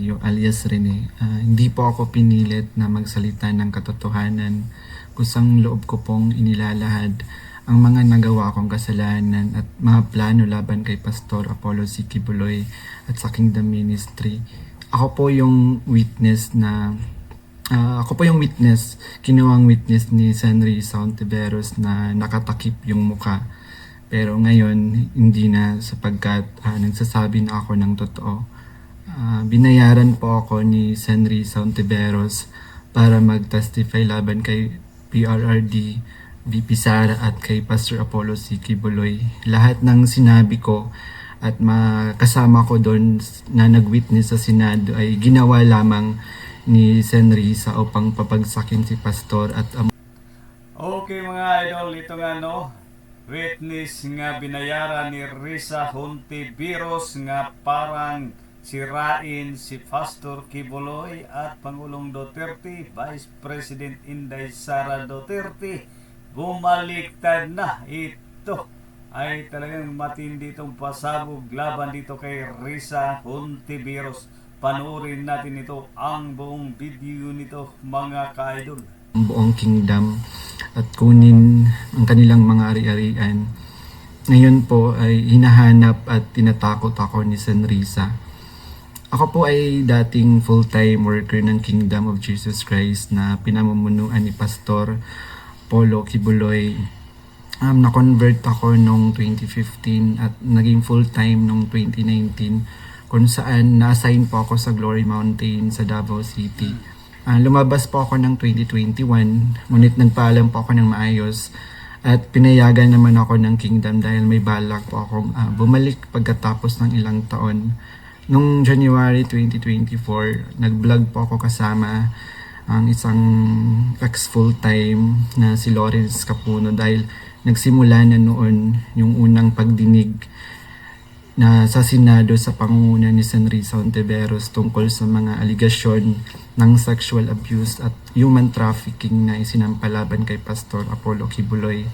Rosario alias Rene. Hindi po ako pinilit na magsalita ng katotohanan. Kusang loob ko pong inilalahad ang mga nagawa kong kasalanan at mga plano laban kay Pastor Apollo C. Kibuloy at sa Kingdom Ministry. Ako po yung witness, kinuwang witness ni Senry Sauntiveros na nakatakip yung muka. Pero ngayon, hindi na sapagkat nagsasabi na ako ng totoo. Binayaran po ako ni Senry Sauntiveros para mag-testify laban kay PRRD, VP Sara at kay Pastor Apollo C. Kibuloy. Lahat ng sinabi ko at kasama ko doon na nag-witness sa Senado ay ginawa lamang ni Senry sa upang papagsakin si Pastor at Okay mga idol, ito nga witness nga binayaran ni Risa Hontiveros nga parang sirain si Pastor Kibuloy at Pangulong Duterte, Vice President Inday Sara Duterte. Bumaliktad na. Ito ay talagang matindi itong pasabog laban dito kay Risa Hontiveros. Panoorin natin ito, ang buong video nito mga ka-idol. Buong kingdom at kunin ang kanilang mga ari-arian. Ngayon po ay hinahanap at tinatakot ako ni Senrisa. Ako po ay dating full-time worker ng Kingdom of Jesus Christ na pinamumunuan ni Pastor Apollo Kibuloy. Na-convert ako noong 2015 at naging full-time noong 2019 kung saan na-assign po ako sa Glory Mountain sa Davao City. Lumabas po ako ng 2021, ngunit nagpaalam po ako ng maayos at pinayagan naman ako ng Kingdom dahil may balak po akong bumalik pagkatapos ng ilang taon. Noong January 2024, nag-vlog po ako kasama ang isang ex-full-time na si Lawrence Capuno dahil nagsimula na noon yung unang pagdinig na sa Senado sa pangunguna ni Senry Sauntiveros tungkol sa mga aligasyon ng sexual abuse at human trafficking na isinampalaban kay Pastor Apollo Kibuloy.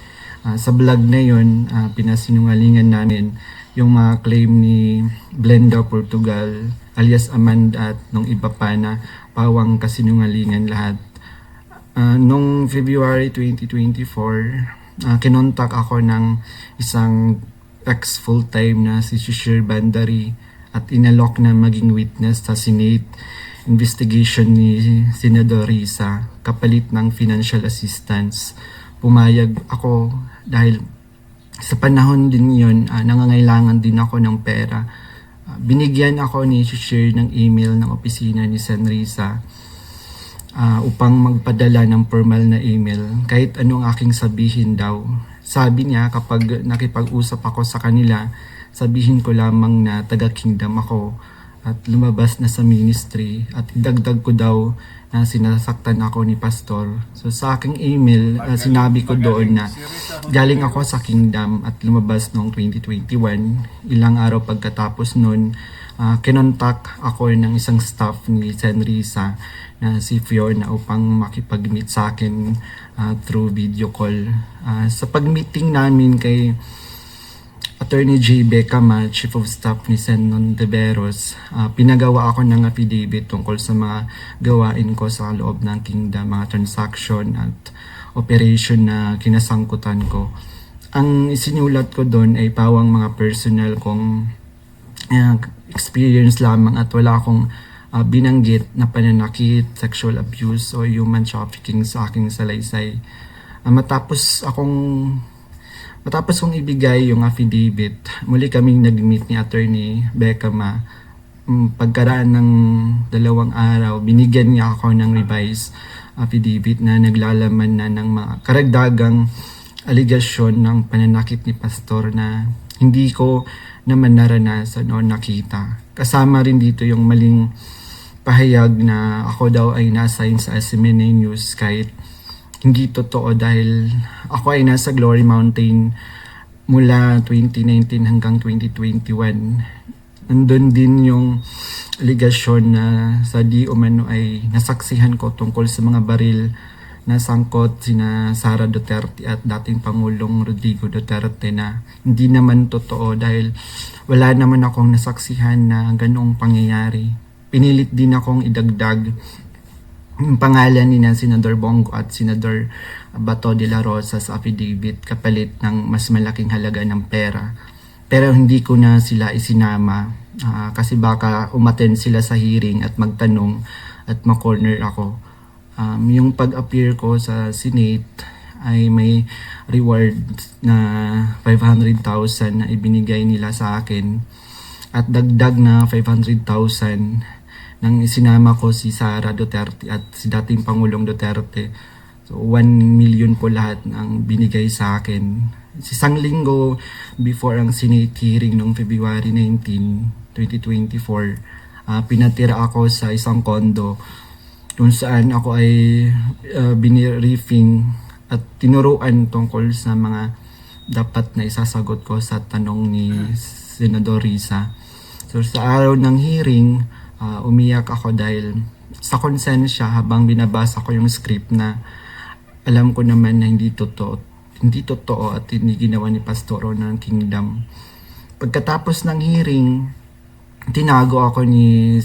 Sa vlog na yun, pinasinungalingan namin yung mga claim ni Blenda Portugal alias Amanda at nung iba pa na pawang kasinungalingan lahat. Noong February 2024, kinontak ako ng isang ex-full-time na si Shishir Bandari at inalok na maging witness sa Senate investigation ni Senador Risa kapalit ng financial assistance. Pumayag ako dahil sa panahon din yun, nangangailangan din ako ng pera. Binigyan ako ni Shishir ng email ng opisina ni Sen Risa upang magpadala ng formal na email kahit anong aking sabihin daw. Sabi niya kapag nakipag-usap ako sa kanila, sabihin ko lamang na taga-kingdom ako at lumabas na sa ministry at idagdag ko daw na sinasaktan ako ni Pastor. So sa aking email, sinabi ko doon na galing ako sa kingdom at lumabas noong 2021. Ilang araw pagkatapos noon, kinontak ako ng isang staff ni Sen Risa na si Fiona upang makipag-meet sa akin through video call. Sa pag-meeting namin kay Attorney J. Becama, Chief of Staff ni Sen Hontiveros, pinagawa ako ng affidavit tungkol sa mga gawain ko sa loob ng kingdom, mga transaction at operation na kinasangkutan ko. Ang isinulat ko doon ay pawang mga personal kong experience lamang at wala akong binanggit na pananakit, sexual abuse o human trafficking sa aking salaysay. Matapos kong ibigay yung affidavit, muli kaming nag-meet ni Attorney Becama. Pagkaraan ng 2 araw, binigyan niya ako ng revised affidavit na naglalaman na ng mga karagdagang aligasyon ng pananakit ni Pastor na hindi ko naman naranasan o nakita. Kasama rin dito yung maling pahayag na ako daw ay na-assign sa SMNA News kahit hindi totoo dahil ako ay nasa Glory Mountain mula 2019 hanggang 2021. Nandun din yung aligasyon na sa di umano ay nasaksihan ko tungkol sa mga baril na sangkot sina Sara Duterte at dating Pangulong Rodrigo Duterte na hindi naman totoo dahil wala naman akong nasaksihan na ganoong pangyayari. pinilit din akong idagdag yung pangalan ni na Senador Bongo at Senador Bato de la Rosa sa affidavit kapalit ng mas malaking halaga ng pera. Pero hindi ko na sila isinama kasi baka umattend sila sa hearing at magtanong at ma-corner ako. Yung pag-appear ko sa Senate ay may reward na 500,000 na ibinigay nila sa akin at dagdag na 500,000 nang isinama ko si Sara Duterte at si dating Pangulong Duterte. So 1 million po lahat ang binigay sa akin. Isang linggo before ang Senate hearing noong February 19, 2024, pinatira ako sa isang kondo kung saan ako ay biniriefing at tinuruan tungkol sa mga dapat na isasagot ko sa tanong ni Senador Risa. So sa araw ng hearing, umiyak ako dahil sa konsensya habang binabasa ko yung script na alam ko naman na hindi totoo at hindi ginawa ni Pastoro ng Kingdom. Pagkatapos ng hearing, tinago ako ni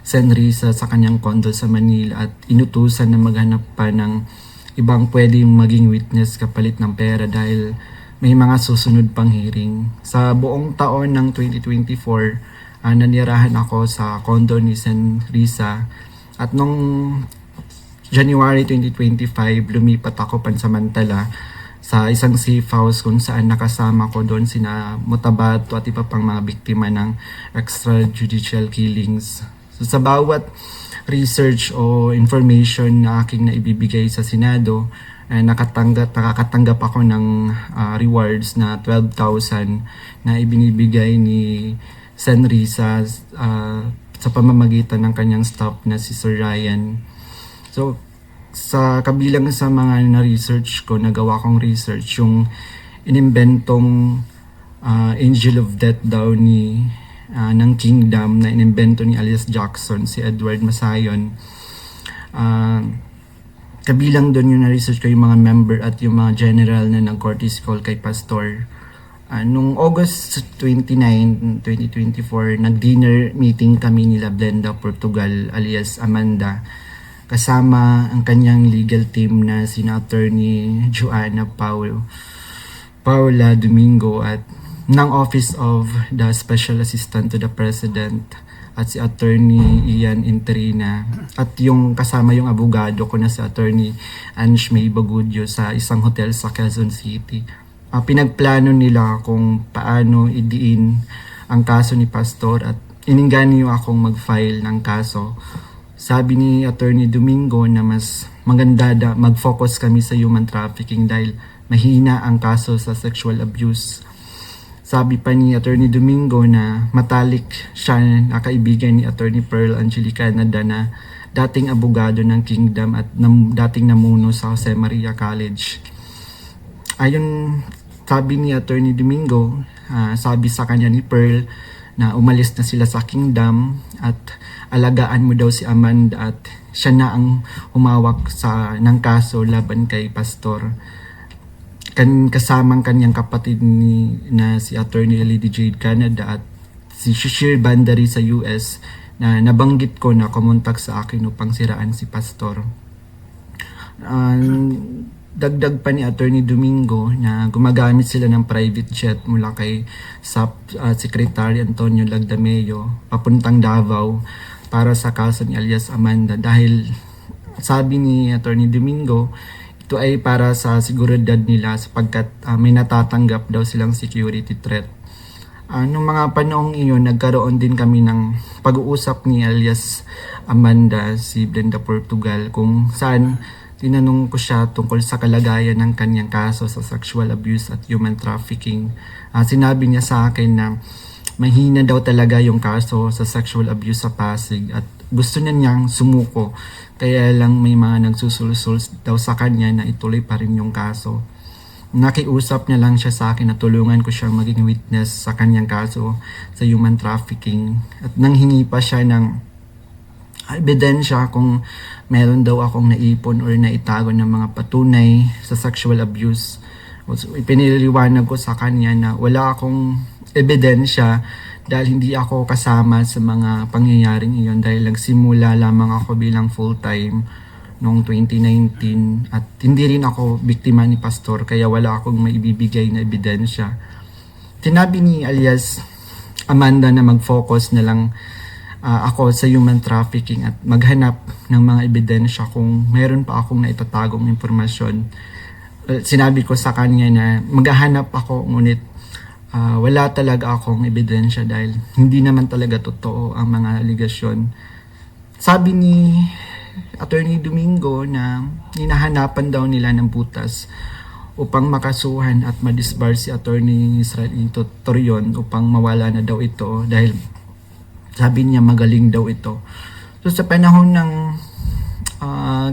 Sen Risa sa kanyang kondo sa Manila at inutusan na maghanap pa ng ibang pwedeng maging witness kapalit ng pera dahil may mga susunod pang hearing. Sa buong taon ng 2024, nanirahan ako sa condo ni Sen Risa at nung January 2025 lumipat ako pansamantala sa isang safe house kung saan nakasama ko doon sina Mutabato at iba pang mga biktima ng extrajudicial killings. So sa bawat research o information na aking naibibigay sa Senado, nakakatanggap ako ng rewards na 12,000 na ibinibigay ni Sen Risa sa pamamagitan ng kanyang staff na si Sir Ryan. So, sa kabilang sa mga na-research ko, nagawa kong research, yung inimbentong Angel of Death daw ng Kingdom na inimbento ni alias Jackson, si Edward Masayon. Kabilang doon yung na-research ko yung mga member at yung mga general na nag-courtesy call kay Pastor. Nung August 29, 2024, nag-dinner meeting kami nila Blenda Portugal alias Amanda kasama ang kanyang legal team na sina Attorney Joanna Paula Domingo at ng Office of the Special Assistant to the President at si Attorney Ian Interina at yung kasama yung abogado ko na si Attorney Ange May Bagudio sa isang hotel sa Quezon City. Pinagplano nila kung paano idiin ang kaso ni Pastor at ininganyo akong mag-file ng kaso. Sabi ni Attorney Domingo na mas maganda mag-focus kami sa human trafficking dahil mahina ang kaso sa sexual abuse. Sabi pa ni Attorney Domingo na matalik siya na kaibigan ni Attorney Pearl Angelica Nada na dating abogado ng Kingdom at dating namuno sa Jose Maria College. Ayon sabi ni Attorney Domingo, sabi sa kanya ni Pearl na umalis na sila sa Kingdom at alagaan mo daw si Amanda at siya na ang humawak ng kaso laban kay Pastor. Kasamang kanyang kapatid na si Attorney Lady Jade Canada at si Shishir Bandari sa US na nabanggit ko na kumontak sa akin upang siraan si Pastor. Dagdag pa ni Attorney Domingo na gumagamit sila ng private jet mula kay SAP Secretary Antonio Lagdameo papuntang Davao para sa kaso ni alias Amanda dahil sabi ni Attorney Domingo ito ay para sa seguridad nila sapagkat may natatanggap daw silang security threat. Noong mga panahong iyon, nagkaroon din kami ng pag-uusap ni alias Amanda, si Blenda Portugal, kung saan tinanong ko siya tungkol sa kalagayan ng kanyang kaso sa sexual abuse at human trafficking. Sinabi niya sa akin na mahina daw talaga yung kaso sa sexual abuse sa Pasig at gusto niya niyang sumuko. Kaya lang may mga nagsusulsul daw sa kanya na ituloy pa rin yung kaso. Nakiusap niya lang siya sa akin na tulungan ko siyang maging witness sa kanyang kaso sa human trafficking. At nanghingi pa siya ng ebidensya kung meron daw akong naipon or naitago ng mga patunay sa sexual abuse. So, ipiniliwanag ko sa kanya na wala akong ebidensya dahil hindi ako kasama sa mga pangyayaring iyon dahil nagsimula lamang ako bilang full-time noong 2019 at hindi rin ako biktima ni pastor kaya wala akong maibibigay na ebidensya. Sinabi ni alias Amanda na mag-focus na lang ako sa human trafficking at maghanap ng mga ebidensya kung meron pa akong naitatagong impormasyon. Sinabi ko sa kanya na maghahanap ako ngunit wala talaga akong ebidensya dahil hindi naman talaga totoo ang mga aligasyon. Sabi ni Attorney Domingo na hinahanapan daw nila ng butas upang makasuhan at madisbar si Attorney Israelito Torion upang mawala na daw ito dahil sabi niya magaling daw ito. So sa panahon ng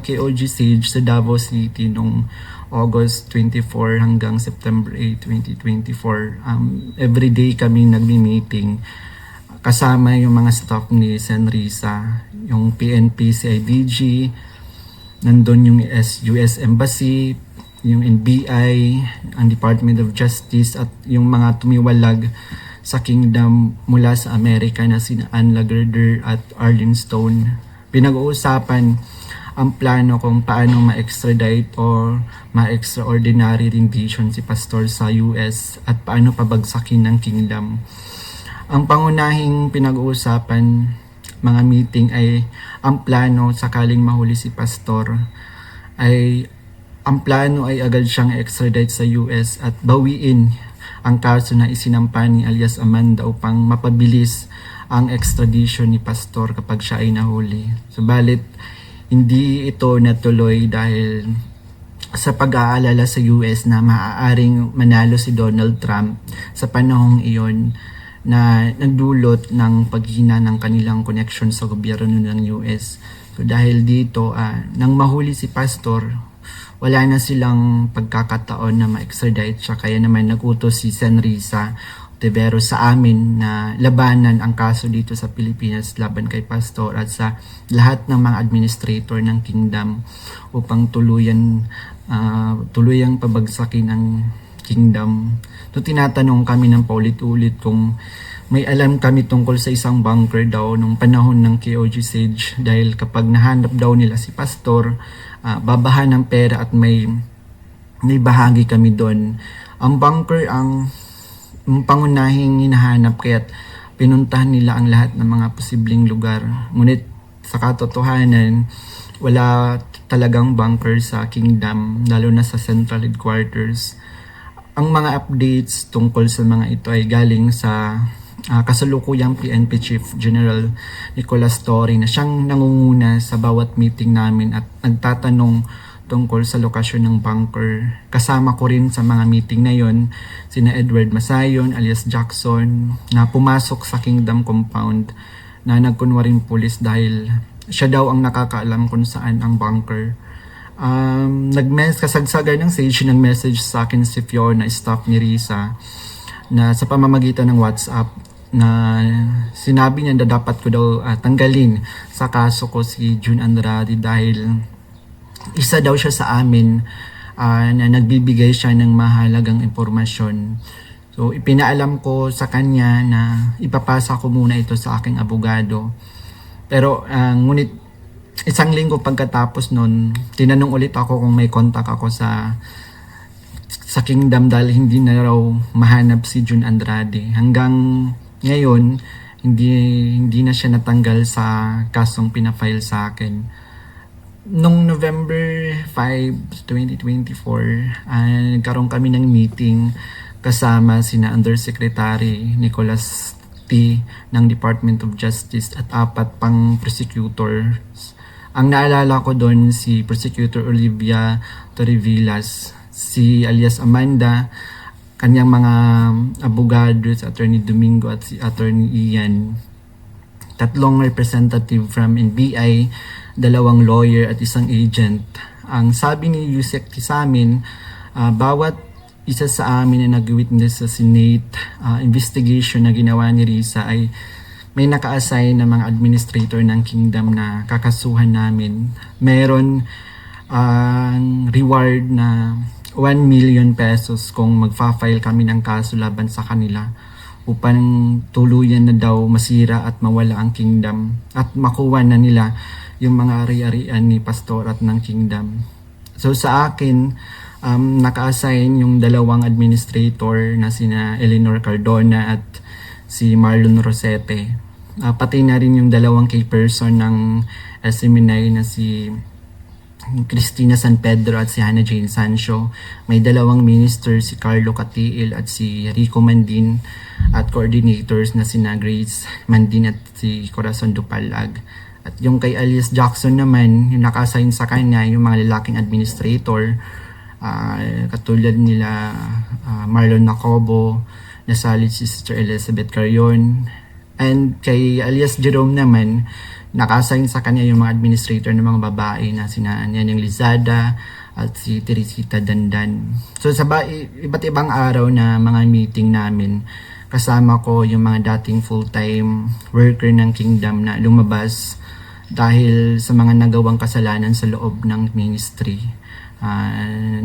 KOG Siege sa Davao City noong August 24 hanggang September 8, 2024, everyday kami nagmi-meeting kasama yung mga staff ni Sen Risa, yung PNP, CIDG, nandun yung US Embassy, yung NBI, ang Department of Justice at yung mga tumiwalag sa kingdom mula sa Amerika na sina Ann Lagarder at Arlene Stone. Pinag-uusapan ang plano kung paano ma-extradite o ma-extraordinary rendition si pastor sa US at paano pabagsakin ng kingdom. Ang pangunahing pinag-uusapan mga meeting ay ang plano sakaling mahuli si pastor ay ang plano ay agad siyang extradite sa US at bawiin ang kaso na isinampa ni alias Amanda upang mapabilis ang extradition ni pastor kapag siya ay nahuli. Subalit, hindi ito natuloy dahil sa pag-aalala sa US na maaaring manalo si Donald Trump sa panahong iyon na nagdulot ng paghina ng kanilang connection sa gobyerno ng US. So dahil dito, nang mahuli si pastor, wala na silang pagkakataon na ma-extradite siya. Kaya naman nagutos si Sen Risa Ontiveros sa amin na labanan ang kaso dito sa Pilipinas laban kay pastor at sa lahat ng mga administrator ng kingdom upang tuluyang pabagsakin ang kingdom. So tinatanong kami ng paulit-ulit kung may alam kami tungkol sa isang bunker daw nung panahon ng KOG Siege dahil kapag nahanap daw nila si pastor, babahan ng pera at may bahagi kami doon. Ang bunker ang pangunahing hinahanap kaya't pinuntahan nila ang lahat ng mga posibleng lugar. Ngunit sa katotohanan, wala talagang bunker sa kingdom, lalo na sa central headquarters. Ang mga updates tungkol sa mga ito ay galing sa kasalukuyang PNP Chief General Nicolas Torre na siyang nangunguna sa bawat meeting namin at nagtatanong tungkol sa lokasyon ng bunker. Kasama ko rin sa mga meeting na yon sina Edward Masayon alias Jackson na pumasok sa Kingdom Compound na nagkunwaring pulis dahil siya daw ang nakakaalam kung saan ang bunker. Kasagsagan ng Sage, nag-message sa akin si Fiona, staff ni Risa, na sa pamamagitan ng WhatsApp na sinabi niya na dapat ko daw tanggalin sa kaso ko si June Andrade dahil isa daw siya sa amin na nagbibigay siya ng mahalagang impormasyon. So ipinaalam ko sa kanya na ipapasa ko muna ito sa aking abogado. Pero ngunit isang linggo pagkatapos nun, tinanong ulit ako kung may contact ako sa kingdom dahil hindi na raw mahanap si June Andrade. Hanggang ngayon, hindi na siya natanggal sa kasong pinafile sa akin. Noong November 5, 2024, nagkaroon kami ng meeting kasama sina Undersecretary Nicolas T. ng Department of Justice at 4 pang prosecutors. Ang naalala ko doon si Prosecutor Olivia Torrevillas, si alias Amanda, kanyang mga abogado, si Attorney Domingo at si Attorney Ian, 3 representative from NBI, 2 lawyer at 1 agent. Ang sabi ni Yusek sa amin, bawat isa sa amin na nag-witness sa Senate investigation na ginawa ni Risa ay may naka-assign na mga administrator ng kingdom na kakasuhan namin. Meron reward na 1 million pesos kung magfa-file kami ng kaso laban sa kanila upang tuluyan na daw masira at mawala ang kingdom at makuha na nila yung mga ari-arian ni pastor at ng kingdom. So sa akin, naka-assign yung dalawang administrator na sina Eleanor Cardona at si Marlon Rosete. Pati na rin yung dalawang key person ng SMNI na si Cristina San Pedro at si Hannah Jane Sancho. May dalawang minister, si Carlo Catiil at si Rico Mandin, at coordinators na sina Grace Mandin at si Corazon Dupalag. At yung kay Alias Jackson naman, yung naka-assign sa kanya, yung mga lalaking administrator, katulad nila Marlon Nacobo, nasalit si Sister Elizabeth Carion. And kay Alias Jerome naman, naka-assign sa kanya yung mga administrator ng mga babae na sina Neneng Lizada at si Teresita Dandan. So sa iba't ibang araw na mga meeting namin, kasama ko yung mga dating full-time worker ng kingdom na lumabas dahil sa mga nagawang kasalanan sa loob ng ministry.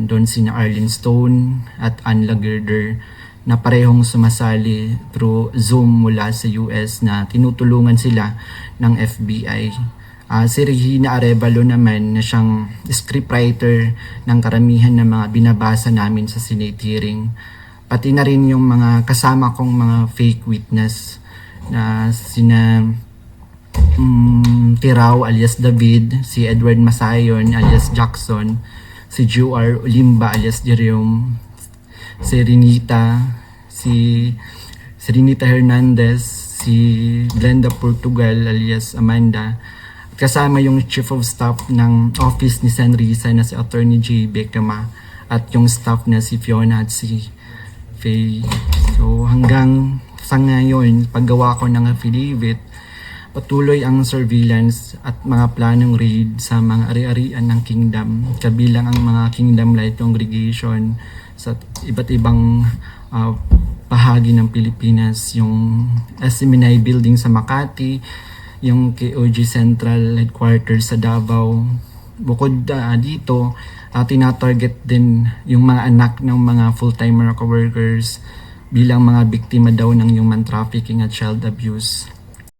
Doon sina Arlene Stone at Ann Lagerder na parehong sumasali through Zoom mula sa US na tinutulungan sila ng FBI. Si Regina Arevalo naman na siyang scriptwriter ng karamihan ng mga binabasa namin sa Senate hearing. Pati na rin yung mga kasama kong mga fake witness na sina Tirao alias David, si Edward Masayon alias Jackson, si Juar Olimba alias Jerome, si Renita Hernandez, si Glenda Portugal alias Amanda, at kasama yung Chief of Staff ng Office ni San Risa na si Attorney J. Becama, at yung staff na si Fiona at si Faye. So hanggang sa ngayon, paggawa ko ng affidavit, patuloy ang surveillance at mga planong raid sa mga ari-arian ng kingdom, kabilang ang mga Kingdom Light Congregation sa iba't ibang bahagi ng Pilipinas, yung SMNI building sa Makati, yung KOG Central Headquarters sa Davao. Bukod dito, tinatarget din yung mga anak ng mga full-time workers bilang mga biktima daw ng human trafficking at child abuse.